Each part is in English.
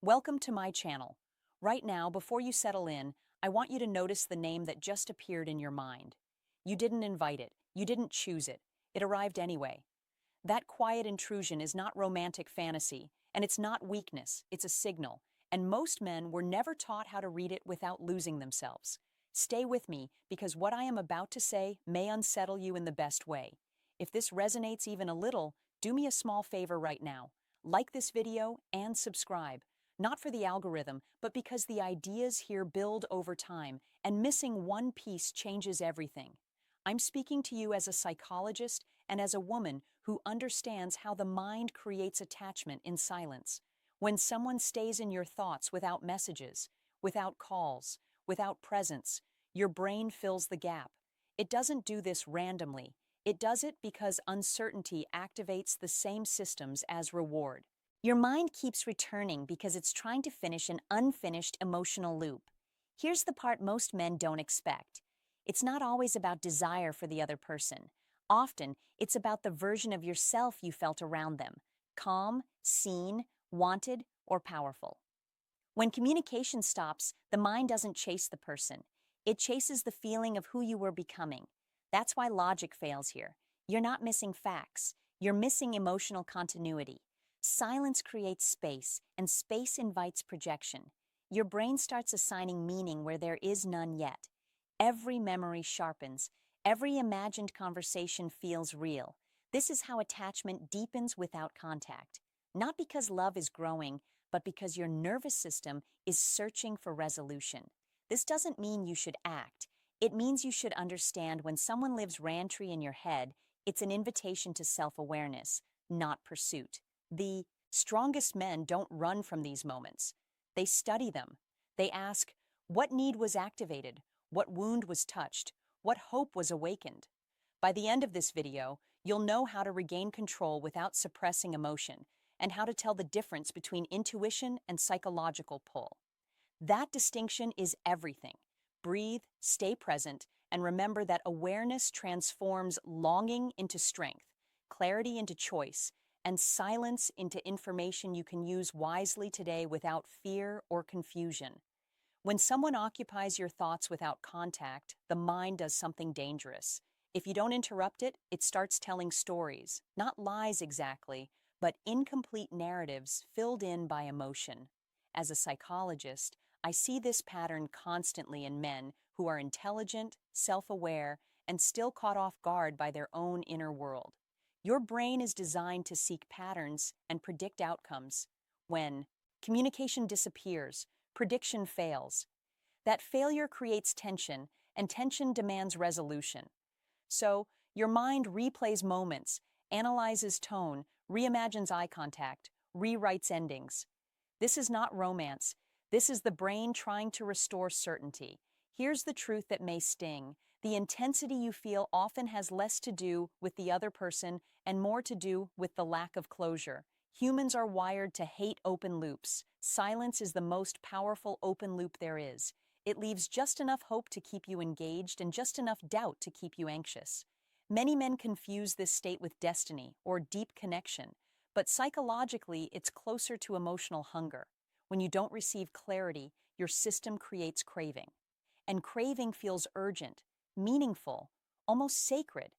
Welcome to my channel. Right now, before you settle in, I want you to notice the name that just appeared in your mind. You didn't invite it, you didn't choose it, it arrived anyway. That quiet intrusion is not romantic fantasy, and it's not weakness, it's a signal, and most men were never taught how to read it without losing themselves. Stay with me, because what I am about to say may unsettle you in the best way. If this resonates even a little, do me a small favor right now. Like this video and subscribe. Not for the algorithm, but because the ideas here build over time, and missing one piece changes everything. I'm speaking to you as a psychologist and as a woman who understands how the mind creates attachment in silence. When someone stays in your thoughts without messages, without calls, without presence, your brain fills the gap. It doesn't do this randomly. It does it because uncertainty activates the same systems as reward. Your mind keeps returning because it's trying to finish an unfinished emotional loop. Here's the part most men don't expect. It's not always about desire for the other person. Often, it's about the version of yourself you felt around them: calm, seen, wanted, or powerful. When communication stops, the mind doesn't chase the person. It chases the feeling of who you were becoming. That's why logic fails here. You're not missing facts. You're missing emotional continuity. Silence creates space, and space invites projection. Your brain starts assigning meaning where there is none yet. Every memory sharpens. Every imagined conversation feels real. This is how attachment deepens without contact. Not because love is growing, but because your nervous system is searching for resolution. This doesn't mean you should act. It means you should understand when someone lives rantry in your head, it's an invitation to self-awareness, not pursuit. The strongest men don't run from these moments. They study them. They ask, what need was activated? What wound was touched? What hope was awakened? By the end of this video, you'll know how to regain control without suppressing emotion, and how to tell the difference between intuition and psychological pull. That distinction is everything. Breathe, stay present, and remember that awareness transforms longing into strength, clarity into choice, and silence into information you can use wisely today without fear or confusion. When someone occupies your thoughts without contact, the mind does something dangerous. If you don't interrupt it, it starts telling stories, not lies exactly, but incomplete narratives filled in by emotion. As a psychologist, I see this pattern constantly in men who are intelligent, self-aware, and still caught off guard by their own inner world. Your brain is designed to seek patterns and predict outcomes. When communication disappears, prediction fails. That failure creates tension, and tension demands resolution. So, your mind replays moments, analyzes tone, reimagines eye contact, rewrites endings. This is not romance. This is the brain trying to restore certainty. Here's the truth that may sting. The intensity you feel often has less to do with the other person and more to do with the lack of closure. Humans are wired to hate open loops. Silence is the most powerful open loop there is. It leaves just enough hope to keep you engaged and just enough doubt to keep you anxious. Many men confuse this state with destiny or deep connection, but psychologically it's closer to emotional hunger. When you don't receive clarity, your system creates craving. And craving feels urgent, meaningful, almost sacred.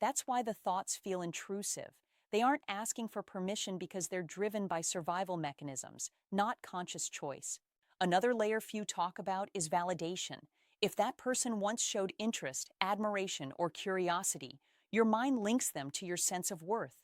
That's why the thoughts feel intrusive. They aren't asking for permission because they're driven by survival mechanisms, not conscious choice. Another layer few talk about is validation. If that person once showed interest, admiration, or curiosity, your mind links them to your sense of worth.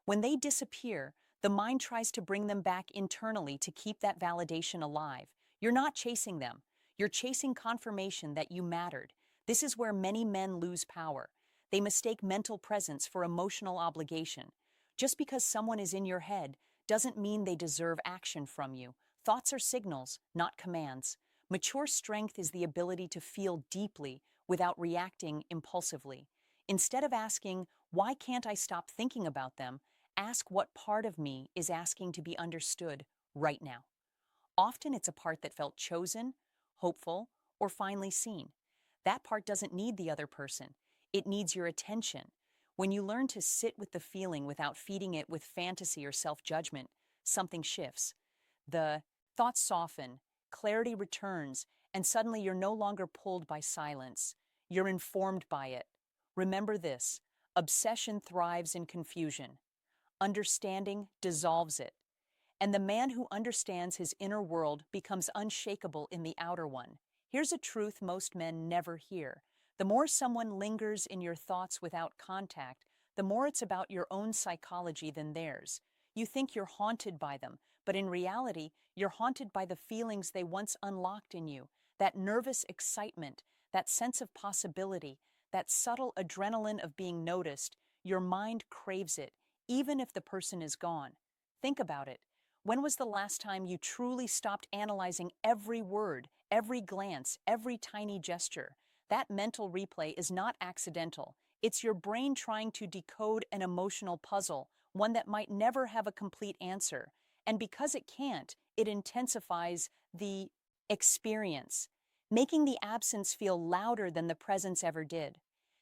When they disappear, the mind tries to bring them back internally to keep that validation alive. You're not chasing them. You're chasing confirmation that you mattered. This is where many men lose power. They mistake mental presence for emotional obligation. Just because someone is in your head doesn't mean they deserve action from you. Thoughts are signals, not commands. Mature strength is the ability to feel deeply without reacting impulsively. Instead of asking, why can't I stop thinking about them, ask what part of me is asking to be understood right now. Often it's a part that felt chosen, hopeful, or finally seen. That part doesn't need the other person. It needs your attention. When you learn to sit with the feeling without feeding it with fantasy or self-judgment, something shifts. The Thoughts soften, clarity returns, and suddenly you're no longer pulled by silence. You're informed by it. Remember this: obsession thrives in confusion. Understanding dissolves it. And the man who understands his inner world becomes unshakable in the outer one. Here's a truth most men never hear. The more someone lingers in your thoughts without contact, the more it's about your own psychology than theirs. You think you're haunted by them, but in reality, you're haunted by the feelings they once unlocked in you. That nervous excitement, that sense of possibility, that subtle adrenaline of being noticed. Your mind craves it, even if the person is gone. Think about it. When was the last time you truly stopped analyzing every word, every glance, every tiny gesture? That mental replay is not accidental. It's your brain trying to decode an emotional puzzle, one that might never have a complete answer. And because it can't, it intensifies the experience, making the absence feel louder than the presence ever did.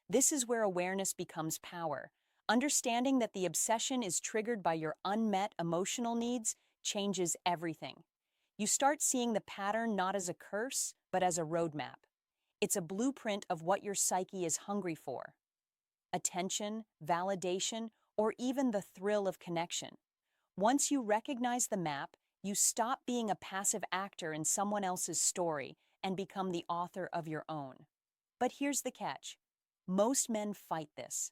This is where awareness becomes power. Understanding that the obsession is triggered by your unmet emotional needs changes everything. You start seeing the pattern not as a curse, but as a roadmap. It's a blueprint of what your psyche is hungry for: attention, validation, or even the thrill of connection. Once you recognize the map, you stop being a passive actor in someone else's story and become the author of your own. But here's the catch: most men fight this.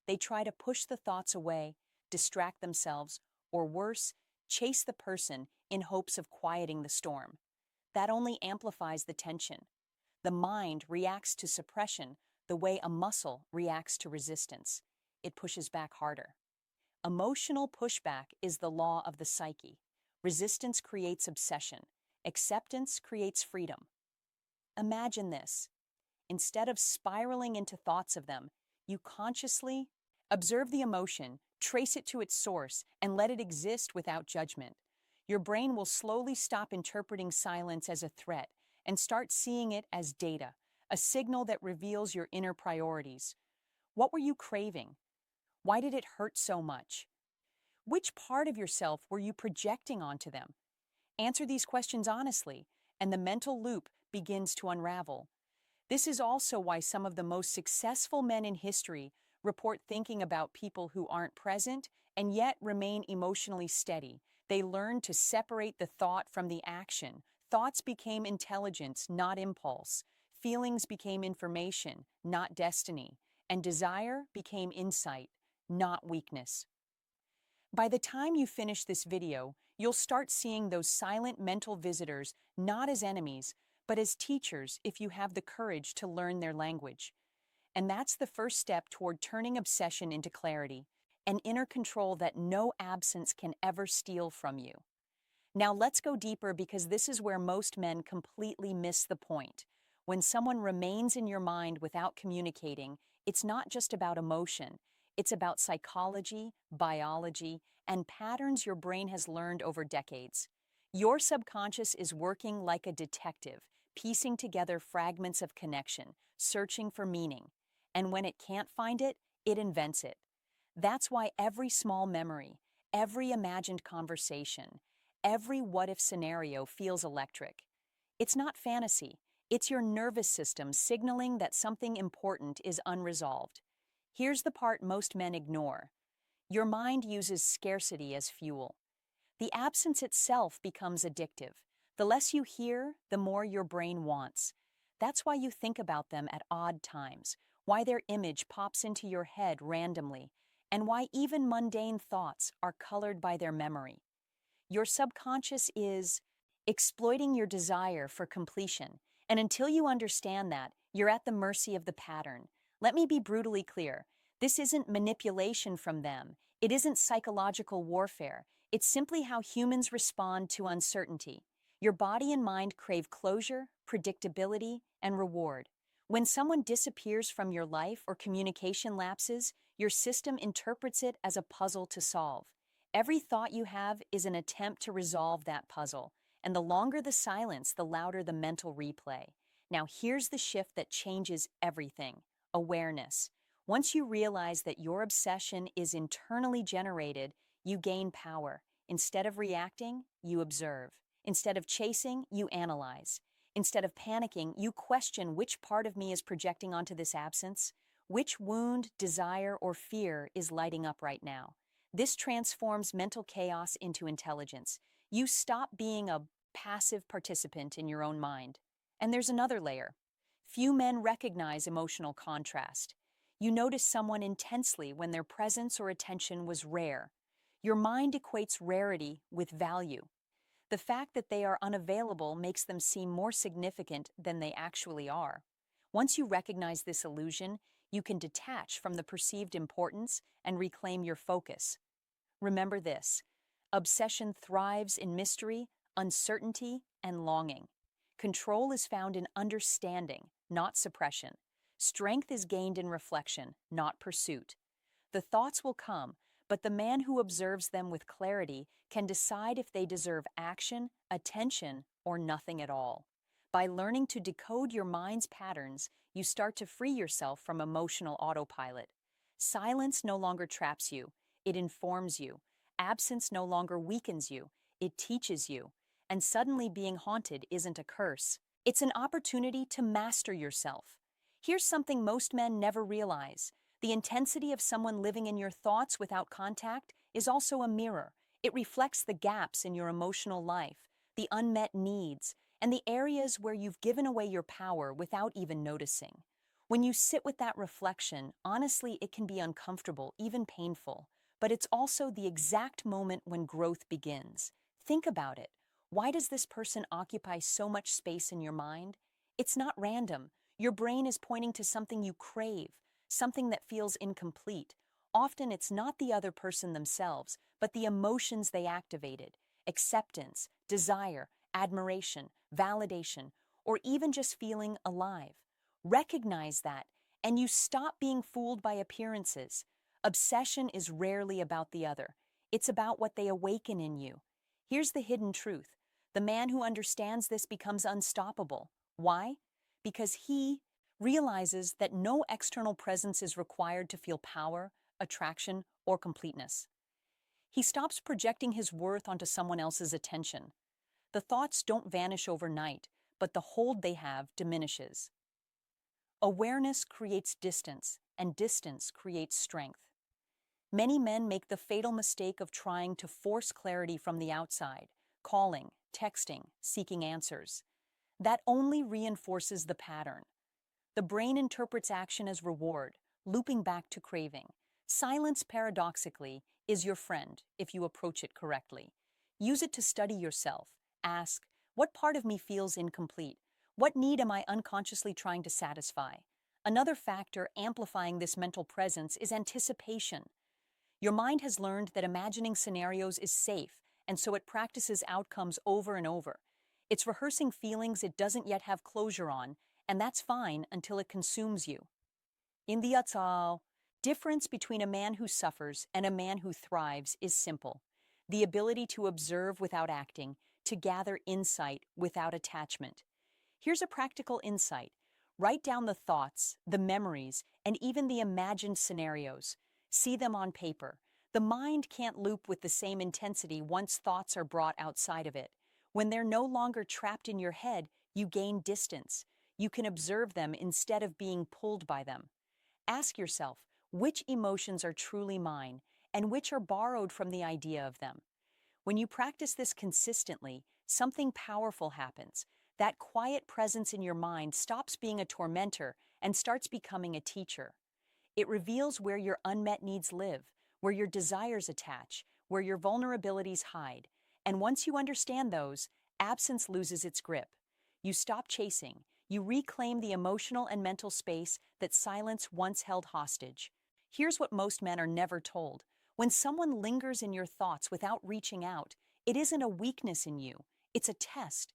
They try to push the thoughts away, distract themselves, or worse, chase the person in hopes of quieting the storm. That only amplifies the tension. The mind reacts to suppression the way a muscle reacts to resistance. It pushes back harder. Emotional pushback is the law of the psyche. Resistance creates obsession. Acceptance creates freedom. Imagine this. Instead of spiraling into thoughts of them, you consciously observe the emotion, trace it to its source, and let it exist without judgment. Your brain will slowly stop interpreting silence as a threat and start seeing it as data, a signal that reveals your inner priorities. What were you craving? Why did it hurt so much? Which part of yourself were you projecting onto them? Answer these questions honestly, and the mental loop begins to unravel. This is also why some of the most successful men in history report thinking about people who aren't present and yet remain emotionally steady. They learned to separate the thought from the action. Thoughts became intelligence, not impulse. Feelings became information, not destiny. And desire became insight, not weakness. By the time you finish this video, you'll start seeing those silent mental visitors not as enemies, but as teachers if you have the courage to learn their language. And that's the first step toward turning obsession into clarity, an inner control that no absence can ever steal from you. Now let's go deeper, because this is where most men completely miss the point. When someone remains in your mind without communicating, it's not just about emotion. It's about psychology, biology, and patterns your brain has learned over decades. Your subconscious is working like a detective, piecing together fragments of connection, searching for meaning. And when it can't find it, it invents it. That's why every small memory, every imagined conversation, every what-if scenario feels electric. It's not fantasy. It's your nervous system signaling that something important is unresolved. Here's the part most men ignore. Your mind uses scarcity as fuel. The absence itself becomes addictive. The less you hear, the more your brain wants. That's why you think about them at odd times, why their image pops into your head randomly, and why even mundane thoughts are colored by their memory. Your subconscious is exploiting your desire for completion, and until you understand that, you're at the mercy of the pattern. Let me be brutally clear. This isn't manipulation from them. It isn't psychological warfare. It's simply how humans respond to uncertainty. Your body and mind crave closure, predictability, and reward. When someone disappears from your life or communication lapses, your system interprets it as a puzzle to solve. Every thought you have is an attempt to resolve that puzzle, and the longer the silence, the louder the mental replay. Now here's the shift that changes everything: awareness. Once you realize that your obsession is internally generated, you gain power. Instead of reacting, you observe. Instead of chasing, you analyze. Instead of panicking, you question which part of me is projecting onto this absence, which wound, desire, or fear is lighting up right now. This transforms mental chaos into intelligence. You stop being a passive participant in your own mind. And there's another layer. Few men recognize emotional contrast. You notice someone intensely when their presence or attention was rare. Your mind equates rarity with value. The fact that they are unavailable makes them seem more significant than they actually are. Once you recognize this illusion, you can detach from the perceived importance and reclaim your focus. Remember this: obsession thrives in mystery, uncertainty, and longing. Control is found in understanding, not suppression. Strength is gained in reflection, not pursuit. The thoughts will come, but the man who observes them with clarity can decide if they deserve action, attention, or nothing at all. By learning to decode your mind's patterns, you start to free yourself from emotional autopilot. Silence no longer traps you, it informs you. Absence no longer weakens you, it teaches you. And suddenly being haunted isn't a curse. It's an opportunity to master yourself. Here's something most men never realize. The intensity of someone living in your thoughts without contact is also a mirror. It reflects the gaps in your emotional life, the unmet needs, and the areas where you've given away your power without even noticing. When you sit with that reflection, honestly, it can be uncomfortable, even painful, but it's also the exact moment when growth begins. Think about it. Why does this person occupy so much space in your mind? It's not random. Your brain is pointing to something you crave, something that feels incomplete. Often it's not the other person themselves, but the emotions they activated: acceptance, desire, admiration, validation, or even just feeling alive. Recognize that, and you stop being fooled by appearances. Obsession is rarely about the other. It's about what they awaken in you. Here's the hidden truth. The man who understands this becomes unstoppable. Why? Because he realizes that no external presence is required to feel power, attraction, or completeness. He stops projecting his worth onto someone else's attention. The thoughts don't vanish overnight, but the hold they have diminishes. Awareness creates distance, and distance creates strength. Many men make the fatal mistake of trying to force clarity from the outside, calling, texting, seeking answers. That only reinforces the pattern. The brain interprets action as reward, looping back to craving. Silence, paradoxically, is your friend if you approach it correctly. Use it to study yourself. Ask, what part of me feels incomplete? What need am I unconsciously trying to satisfy? Another factor amplifying this mental presence is anticipation. Your mind has learned that imagining scenarios is safe, and so it practices outcomes over and over. It's rehearsing feelings it doesn't yet have closure on, and that's fine until it consumes you. In the difference between a man who suffers and a man who thrives is simple: the ability to observe without acting, to gather insight without attachment. Here's a practical insight. Write down the thoughts, the memories, and even the imagined scenarios. See them on paper. The mind can't loop with the same intensity once thoughts are brought outside of it. When they're no longer trapped in your head, you gain distance. You can observe them instead of being pulled by them. Ask yourself, which emotions are truly mine and which are borrowed from the idea of them? When you practice this consistently, something powerful happens. That quiet presence in your mind stops being a tormentor and starts becoming a teacher. It reveals where your unmet needs live, where your desires attach, where your vulnerabilities hide. And once you understand those, absence loses its grip. You stop chasing. You reclaim the emotional and mental space that silence once held hostage. Here's what most men are never told. When someone lingers in your thoughts without reaching out, it isn't a weakness in you. It's a test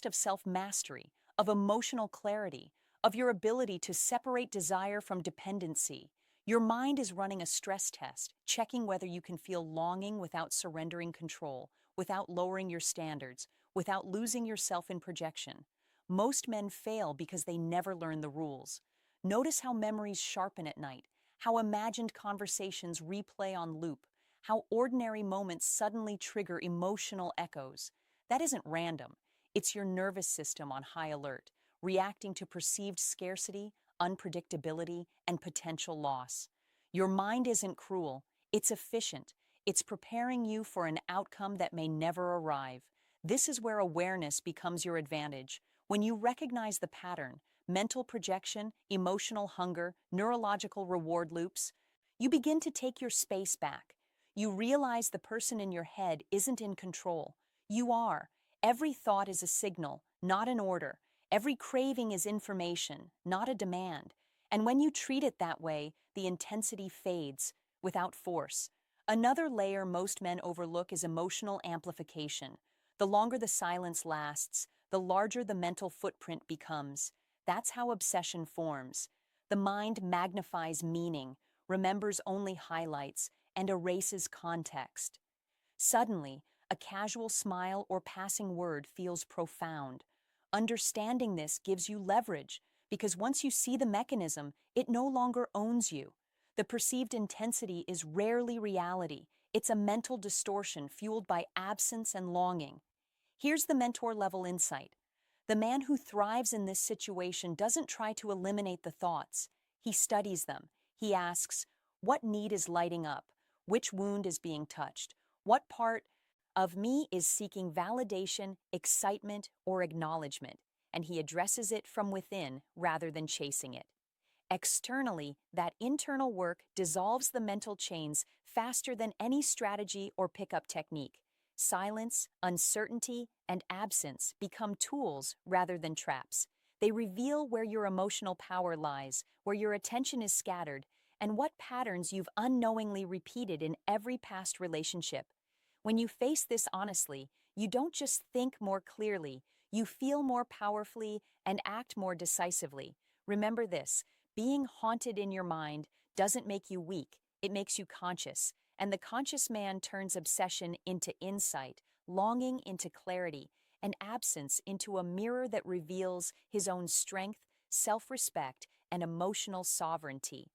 of self-mastery, of emotional clarity, of your ability to separate desire from dependency. Your mind is running a stress test, checking whether you can feel longing without surrendering control, without lowering your standards, without losing yourself in projection. Most men fail because they never learn the rules. Notice how memories sharpen at night, how imagined conversations replay on loop, how ordinary moments suddenly trigger emotional echoes. That isn't random. It's your nervous system on high alert, reacting to perceived scarcity, unpredictability, and potential loss. Your mind isn't cruel, it's efficient. It's preparing you for an outcome that may never arrive. This is where awareness becomes your advantage. When you recognize the pattern, mental projection, emotional hunger, neurological reward loops, you begin to take your space back. You realize the person in your head isn't in control. You are. Every thought is a signal, not an order. Every craving is information, not a demand. And when you treat it that way, the intensity fades without force. Another layer most men overlook is emotional amplification. The longer the silence lasts, the larger the mental footprint becomes. That's how obsession forms. The mind magnifies meaning, remembers only highlights, and erases context. Suddenly, a casual smile or passing word feels profound. Understanding this gives you leverage, because once you see the mechanism, it no longer owns you. The perceived intensity is rarely reality. It's a mental distortion fueled by absence and longing. Here's the mentor level insight. The man who thrives in this situation doesn't try to eliminate the thoughts. He studies them. He asks, what need is lighting up? Which wound is being touched? What part of me is seeking validation, excitement, or acknowledgement? And he addresses it from within rather than chasing it. Externally, that internal work dissolves the mental chains faster than any strategy or pickup technique. Silence, uncertainty, and absence become tools rather than traps. They reveal where your emotional power lies, where your attention is scattered, and what patterns you've unknowingly repeated in every past relationship. When you face this honestly, you don't just think more clearly, you feel more powerfully and act more decisively. Remember this, being haunted in your mind doesn't make you weak, it makes you conscious. And the conscious man turns obsession into insight, longing into clarity, and absence into a mirror that reveals his own strength, self-respect, and emotional sovereignty.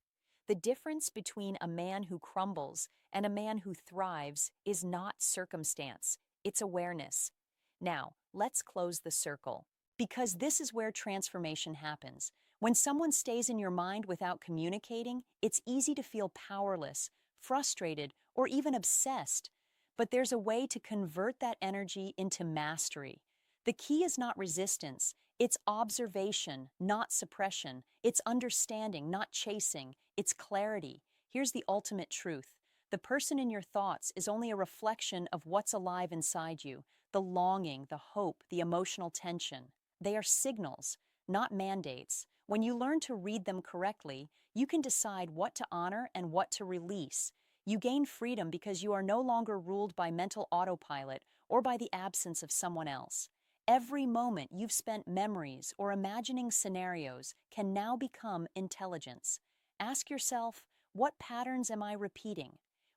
The difference between a man who crumbles and a man who thrives is not circumstance, it's awareness. Now, let's close the circle, because this is where transformation happens. When someone stays in your mind without communicating, it's easy to feel powerless, frustrated, or even obsessed. But there's a way to convert that energy into mastery. The key is not resistance, it's observation, not suppression. It's understanding, not chasing. It's clarity. Here's the ultimate truth. The person in your thoughts is only a reflection of what's alive inside you, the longing, the hope, the emotional tension. They are signals, not mandates. When you learn to read them correctly, you can decide what to honor and what to release. You gain freedom because you are no longer ruled by mental autopilot or by the absence of someone else. Every moment you've spent memories or imagining scenarios can now become intelligence. Ask yourself, what patterns am I repeating?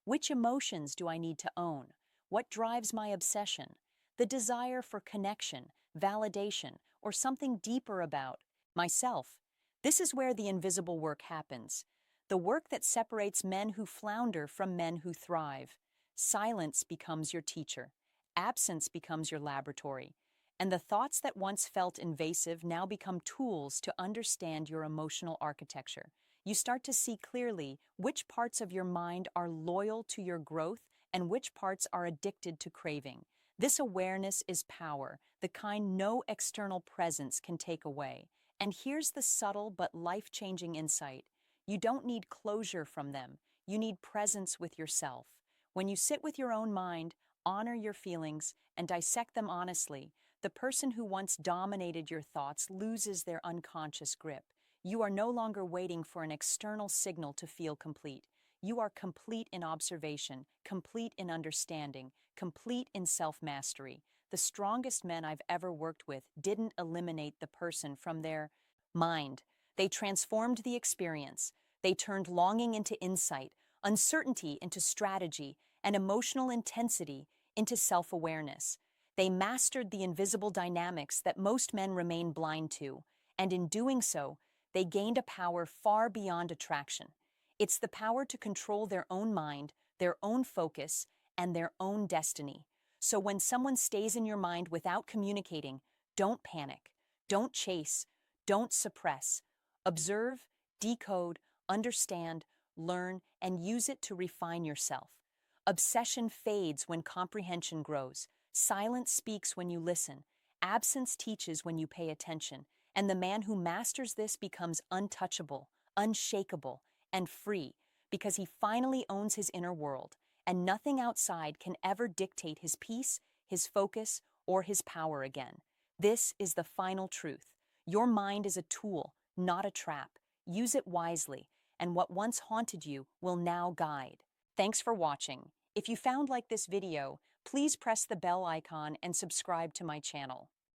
Which emotions do I need to own? What drives my obsession? The desire for connection, validation, or something deeper about myself. This is where the invisible work happens. The work that separates men who flounder from men who thrive. Silence becomes your teacher. Absence becomes your laboratory. And the thoughts that once felt invasive now become tools to understand your emotional architecture. You start to see clearly which parts of your mind are loyal to your growth and which parts are addicted to craving. This awareness is power, the kind no external presence can take away. And here's the subtle but life-changing insight. You don't need closure from them. You need presence with yourself. When you sit with your own mind, honor your feelings, and dissect them honestly, the person who once dominated your thoughts loses their unconscious grip. You are no longer waiting for an external signal to feel complete. You are complete in observation, complete in understanding, complete in self-mastery. The strongest men I've ever worked with didn't eliminate the person from their mind. They transformed the experience. They turned longing into insight, uncertainty into strategy, and emotional intensity into self-awareness. They mastered the invisible dynamics that most men remain blind to, and in doing so, they gained a power far beyond attraction. It's the power to control their own mind, their own focus, and their own destiny. So when someone stays in your mind without communicating, don't panic, don't chase, don't suppress. Observe, decode, understand, learn, and use it to refine yourself. Obsession fades when comprehension grows. Silence speaks when you listen. Absence teaches when you pay attention. And the man who masters this becomes untouchable, unshakable, and free because he finally owns his inner world, and nothing outside can ever dictate his peace, his focus, or his power again. This is the final truth. Your mind is a tool, not a trap. Use it wisely, and what once haunted you will now guide. Thanks for watching. If you found like this video, please press the bell icon and subscribe to my channel.